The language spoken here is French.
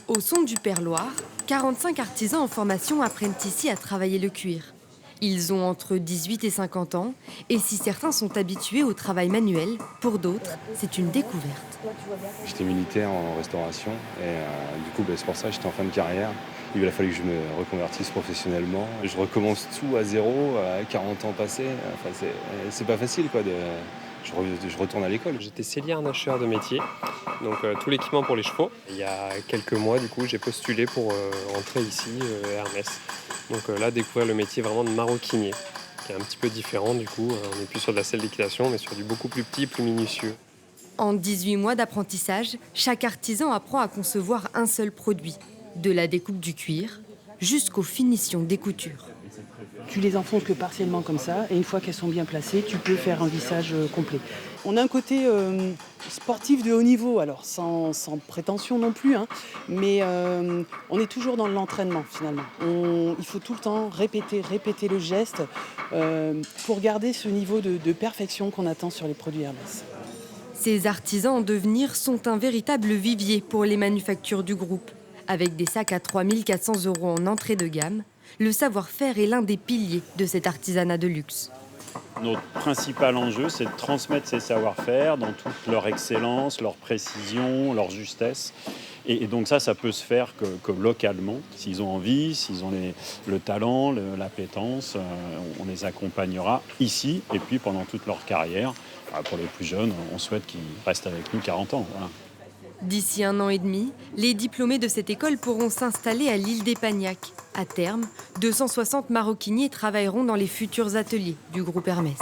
Au son du Perloir, 45 artisans en formation apprennent ici à travailler le cuir. Ils ont entre 18 et 50 ans, et si certains sont habitués au travail manuel, pour d'autres, c'est une découverte. J'étais militaire en restauration et du coup c'est pour ça que j'étais en fin de carrière. Il a fallu que je me reconvertisse professionnellement. Je recommence tout à zéro, à 40 ans passés. Enfin, c'est pas facile quoi. Je retourne à l'école. J'étais sellier harnacheur de métier, donc tout l'équipement pour les chevaux. Il y a quelques mois, du coup, j'ai postulé pour entrer ici, Hermès. Donc là, découvrir le métier vraiment de maroquinier, qui est un petit peu différent du coup. On n'est plus sur de la selle d'équitation, mais sur du beaucoup plus petit, plus minutieux. En 18 mois d'apprentissage, chaque artisan apprend à concevoir un seul produit, de la découpe du cuir jusqu'aux finitions des coutures. Tu les enfonces que partiellement comme ça, et une fois qu'elles sont bien placées, tu peux faire un vissage complet. On a un côté sportif de haut niveau, alors sans prétention non plus, hein, mais on est toujours dans l'entraînement finalement. Il faut tout le temps répéter le geste pour garder ce niveau de perfection qu'on attend sur les produits Hermès. Ces artisans en devenir sont un véritable vivier pour les manufactures du groupe. Avec des sacs à 3 400 € en entrée de gamme, le savoir-faire est l'un des piliers de cet artisanat de luxe. Notre principal enjeu, c'est de transmettre ces savoir-faire dans toute leur excellence, leur précision, leur justesse. Et donc ça peut se faire que localement. S'ils ont envie, s'ils ont le talent, l'appétence, on les accompagnera ici et puis pendant toute leur carrière. Pour les plus jeunes, on souhaite qu'ils restent avec nous 40 ans. Voilà. D'ici 1 an et demi, les diplômés de cette école pourront s'installer à l'île d'Epagnac. À terme, 260 maroquiniers travailleront dans les futurs ateliers du groupe Hermès.